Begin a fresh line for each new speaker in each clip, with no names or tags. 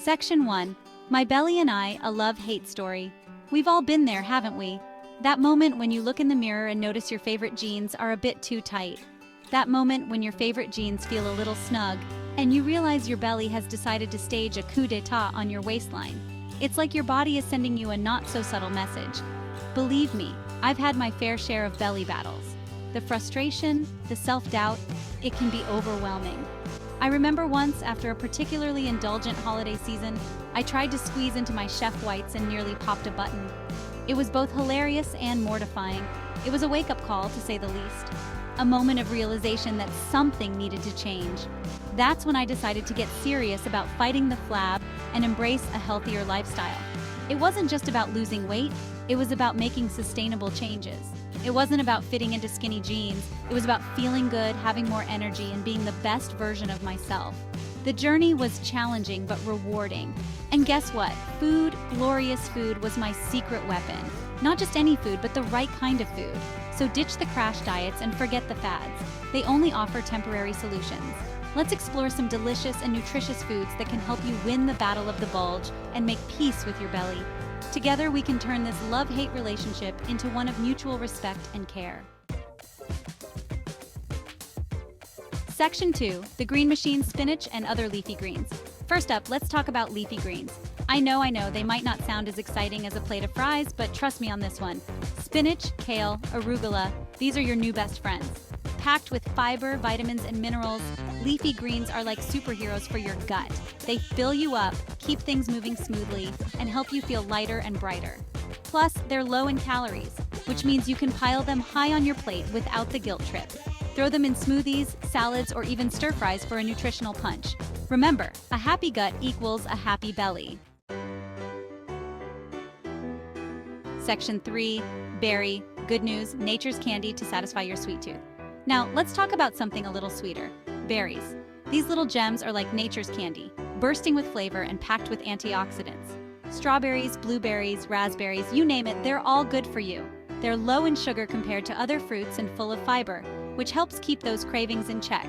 Section 1. My belly and I, a love-hate story. We've all been there, haven't we? That moment when you look in the mirror and notice your favorite jeans are a bit too tight. That moment when your favorite jeans feel a little snug, and you realize your belly has decided to stage a coup d'etat on your waistline. It's like your body is sending you a not-so-subtle message. Believe me, I've had my fair share of belly battles. The frustration, the self-doubt, it can be overwhelming. I remember once, after a particularly indulgent holiday season, I tried to squeeze into my chef whites and nearly popped a button. It was both hilarious and mortifying. It was a wake-up call, to say the least. A moment of realization that something needed to change. That's when I decided to get serious about fighting the flab and embrace a healthier lifestyle. It wasn't just about losing weight, it was about making sustainable changes. It wasn't about fitting into skinny jeans, it was about feeling good, having more energy, and being the best version of myself. The journey was challenging but rewarding. And guess what? Food, glorious food, was my secret weapon. Not just any food, but the right kind of food. So ditch the crash diets and forget the fads. They only offer temporary solutions. Let's explore some delicious and nutritious foods that can help you win the battle of the bulge and make peace with your belly. Together, we can turn this love-hate relationship into one of mutual respect and care. Section 2. The Green Machine, Spinach and Other Leafy Greens. First up, let's talk about leafy greens. I know, they might not sound as exciting as a plate of fries, but trust me on this one. Spinach, kale, arugula, these are your new best friends. Packed with fiber, vitamins, and minerals, leafy greens are like superheroes for your gut. They fill you up, keep things moving smoothly, and help you feel lighter and brighter. Plus, they're low in calories, which means you can pile them high on your plate without the guilt trip. Throw them in smoothies, salads, or even stir-fries for a nutritional punch. Remember, a happy gut equals a happy belly. Section 3. Berry. Good news, nature's candy to satisfy your sweet tooth. Now, let's talk about something a little sweeter. Berries. These little gems are like nature's candy, bursting with flavor and packed with antioxidants. Strawberries, blueberries, raspberries, you name it, they're all good for you. They're low in sugar compared to other fruits and full of fiber, which helps keep those cravings in check.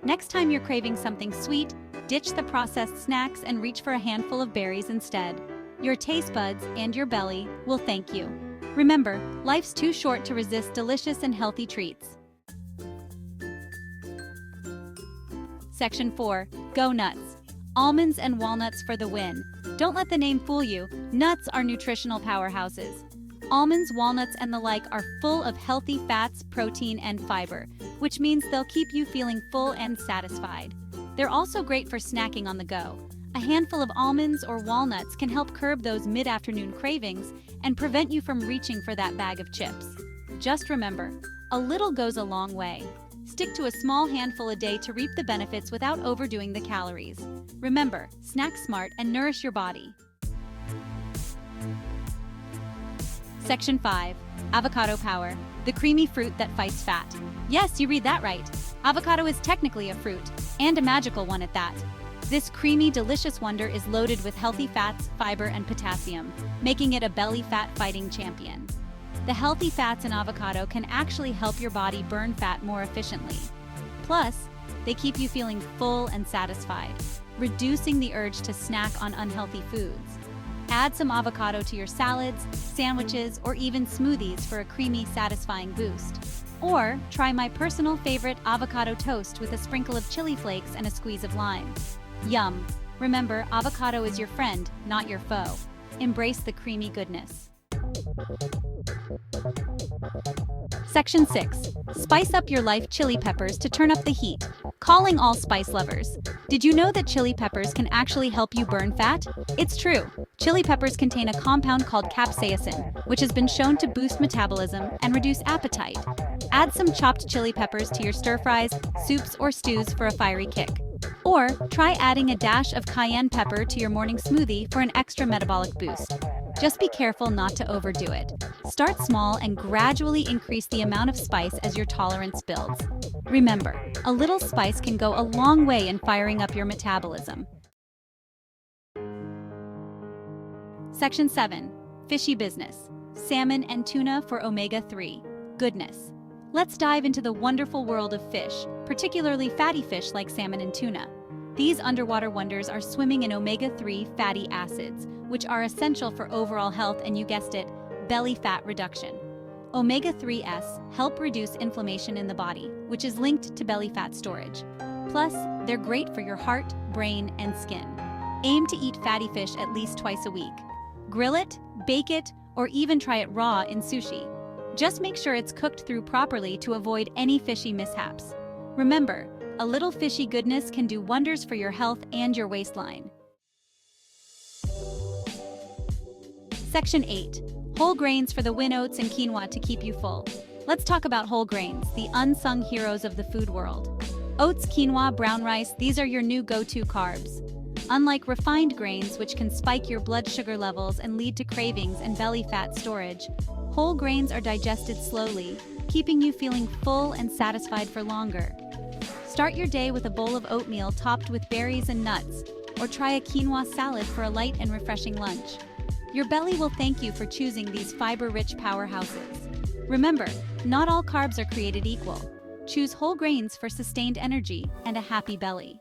Next time you're craving something sweet, ditch the processed snacks and reach for a handful of berries instead. Your taste buds and your belly will thank you. Remember, life's too short to resist delicious and healthy treats. Section 4. Go nuts. Almonds and walnuts for the win. Don't let the name fool you. Nuts are nutritional powerhouses. Almonds, walnuts, and the like are full of healthy fats, protein, and fiber, which means they'll keep you feeling full and satisfied. They're also great for snacking on the go. A handful of almonds or walnuts can help curb those mid-afternoon cravings and prevent you from reaching for that bag of chips. Just remember, a little goes a long way. Stick to a small handful a day to reap the benefits without overdoing the calories. Remember, snack smart and nourish your body. Section 5. Avocado Power. The creamy fruit that fights fat. Yes, you read that right. Avocado is technically a fruit, and a magical one at that. This creamy, delicious wonder is loaded with healthy fats, fiber, and potassium, making it a belly fat-fighting champion. The healthy fats in avocado can actually help your body burn fat more efficiently. Plus, they keep you feeling full and satisfied, reducing the urge to snack on unhealthy foods. Add some avocado to your salads, sandwiches, or even smoothies for a creamy, satisfying boost. Or try my personal favorite avocado toast with a sprinkle of chili flakes and a squeeze of lime. Yum! Remember, avocado is your friend, not your foe. Embrace the creamy goodness. Section 6. Spice up your life chili peppers to turn up the heat. Calling all spice lovers. Did you know that chili peppers can actually help you burn fat? It's true. Chili peppers contain a compound called capsaicin, which has been shown to boost metabolism and reduce appetite. Add some chopped chili peppers to your stir-fries, soups, or stews for a fiery kick. Or try adding a dash of cayenne pepper to your morning smoothie for an extra metabolic boost. Just be careful not to overdo it. Start small and gradually increase the amount of spice as your tolerance builds. Remember, a little spice can go a long way in firing up your metabolism. Section 7. Fishy Business. Salmon and tuna for omega-3. Goodness. Let's dive into the wonderful world of fish, particularly fatty fish like salmon and tuna. These underwater wonders are swimming in omega-3 fatty acids, which are essential for overall health and, you guessed it, belly fat reduction. Omega-3s help reduce inflammation in the body, which is linked to belly fat storage. Plus, they're great for your heart, brain, and skin. Aim to eat fatty fish at least twice a week. Grill it, bake it, or even try it raw in sushi. Just make sure it's cooked through properly to avoid any fishy mishaps. Remember, a little fishy goodness can do wonders for your health and your waistline. Section 8. Whole grains for the win. Oats and quinoa to keep you full. Let's talk about whole grains, the unsung heroes of the food world. Oats, quinoa, brown rice, these are your new go-to carbs. Unlike refined grains, which can spike your blood sugar levels and lead to cravings and belly fat storage, whole grains are digested slowly, keeping you feeling full and satisfied for longer. Start your day with a bowl of oatmeal topped with berries and nuts, or try a quinoa salad for a light and refreshing lunch. Your belly will thank you for choosing these fiber-rich powerhouses. Remember, not all carbs are created equal. Choose whole grains for sustained energy and a happy belly.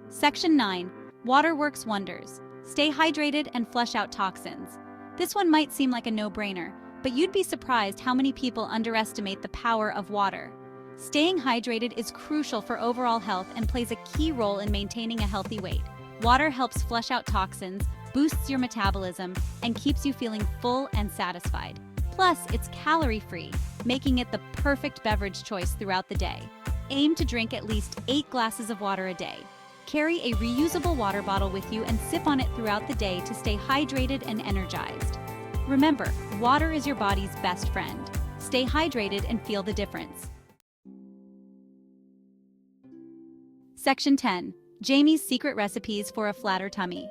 Section 9. Water works wonders. Stay hydrated and flush out toxins. This one might seem like a no-brainer, but you'd be surprised how many people underestimate the power of water. Staying hydrated is crucial for overall health and plays a key role in maintaining a healthy weight. Water helps flush out toxins, boosts your metabolism, and keeps you feeling full and satisfied. Plus, it's calorie-free, making it the perfect beverage choice throughout the day. Aim to drink at least 8 glasses of water a day. Carry a reusable water bottle with you and sip on it throughout the day to stay hydrated and energized. Remember, water is your body's best friend. Stay hydrated and feel the difference. Section 10. Jamie's secret recipes for a flatter tummy.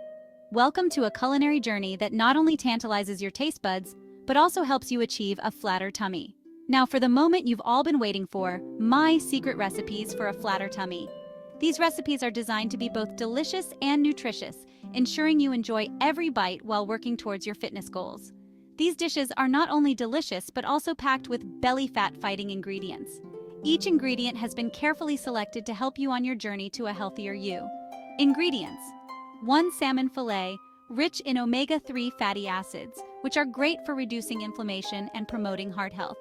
Welcome to a culinary journey that not only tantalizes your taste buds, but also helps you achieve a flatter tummy. Now for the moment you've all been waiting for, my secret recipes for a flatter tummy. These recipes are designed to be both delicious and nutritious, ensuring you enjoy every bite while working towards your fitness goals. These dishes are not only delicious, but also packed with belly fat-fighting ingredients. Each ingredient has been carefully selected to help you on your journey to a healthier you. Ingredients: 1 salmon fillet, rich in omega-3 fatty acids, which are great for reducing inflammation and promoting heart health.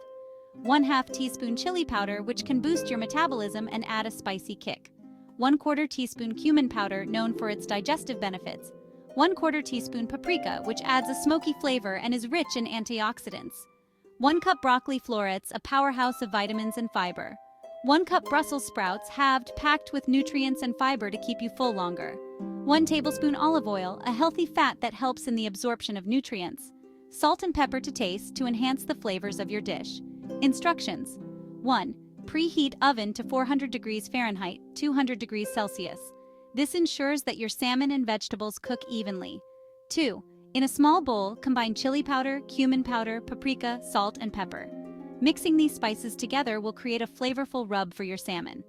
1/2 teaspoon chili powder, which can boost your metabolism and add a spicy kick. 1/4 teaspoon cumin powder, known for its digestive benefits. 1/4 teaspoon paprika, which adds a smoky flavor and is rich in antioxidants. 1 cup broccoli florets, a powerhouse of vitamins and fiber. 1 cup Brussels sprouts, halved, packed with nutrients and fiber to keep you full longer. 1 tablespoon olive oil, a healthy fat that helps in the absorption of nutrients. Salt and pepper to taste to enhance the flavors of your dish. Instructions: 1. Preheat oven to 400 degrees Fahrenheit, 200 degrees Celsius. This ensures that your salmon and vegetables cook evenly. 2. In a small bowl, combine chili powder, cumin powder, paprika, salt, and pepper. Mixing these spices together will create a flavorful rub for your salmon.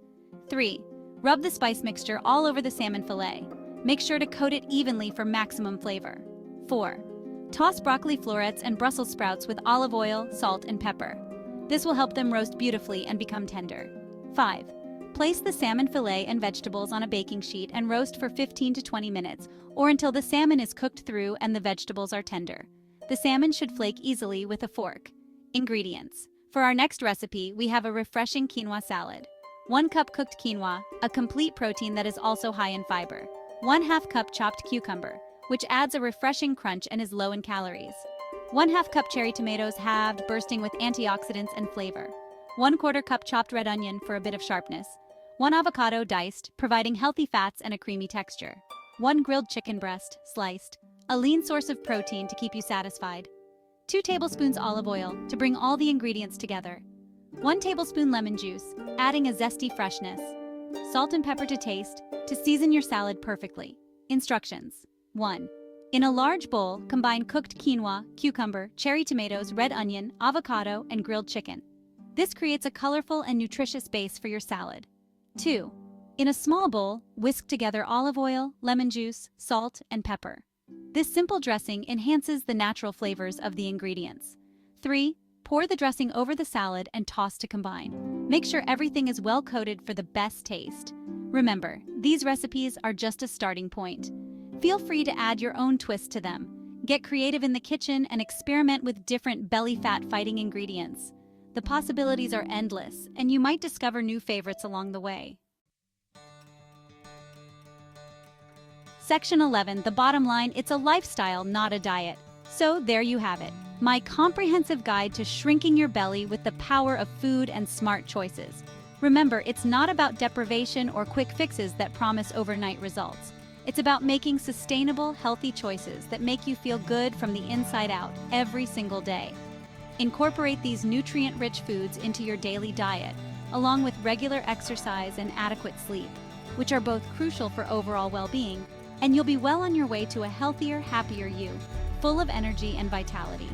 3. Rub the spice mixture all over the salmon fillet. Make sure to coat it evenly for maximum flavor. 4. Toss broccoli florets and Brussels sprouts with olive oil, salt, and pepper. This will help them roast beautifully and become tender. 5. Place the salmon fillet and vegetables on a baking sheet and roast for 15 to 20 minutes, or until the salmon is cooked through and the vegetables are tender. The salmon should flake easily with a fork. Ingredients: for our next recipe, we have a refreshing quinoa salad. 1 cup cooked quinoa, a complete protein that is also high in fiber. 1/2 cup chopped cucumber, which adds a refreshing crunch and is low in calories. 1/2 cup cherry tomatoes, halved, bursting with antioxidants and flavor. 1/4 cup chopped red onion for a bit of sharpness. 1 avocado diced, providing healthy fats and a creamy texture. 1 grilled chicken breast, sliced, a lean source of protein to keep you satisfied. 2 tablespoons olive oil to bring all the ingredients together. 1 tablespoon lemon juice, adding a zesty freshness. Salt and pepper to taste, to season your salad perfectly. Instructions: 1. In a large bowl, combine cooked quinoa, cucumber, cherry tomatoes, red onion, avocado, and grilled chicken. This creates a colorful and nutritious base for your salad. 2. In a small bowl, whisk together olive oil, lemon juice, salt, and pepper. This simple dressing enhances the natural flavors of the ingredients. 3. Pour the dressing over the salad and toss to combine. Make sure everything is well coated for the best taste. Remember, these recipes are just a starting point. Feel free to add your own twist to them. Get creative in the kitchen and experiment with different belly fat fighting ingredients. The possibilities are endless, and you might discover new favorites along the way. Section 11, the bottom line, it's a lifestyle, not a diet. So there you have it, my comprehensive guide to shrinking your belly with the power of food and smart choices. Remember, it's not about deprivation or quick fixes that promise overnight results. It's about making sustainable, healthy choices that make you feel good from the inside out every single day. Incorporate these nutrient-rich foods into your daily diet, along with regular exercise and adequate sleep, which are both crucial for overall well-being, and you'll be well on your way to a healthier, happier you, full of energy and vitality.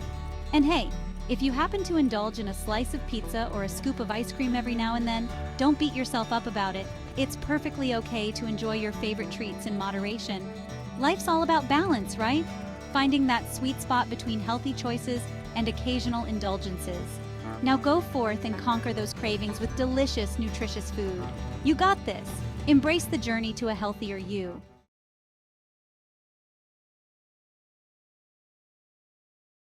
And hey, if you happen to indulge in a slice of pizza or a scoop of ice cream every now and then, don't beat yourself up about it. It's perfectly okay to enjoy your favorite treats in moderation. Life's all about balance, right? Finding that sweet spot between healthy choices and occasional indulgences. Now go forth and conquer those cravings with delicious, nutritious food. You got this. Embrace the journey to a healthier you.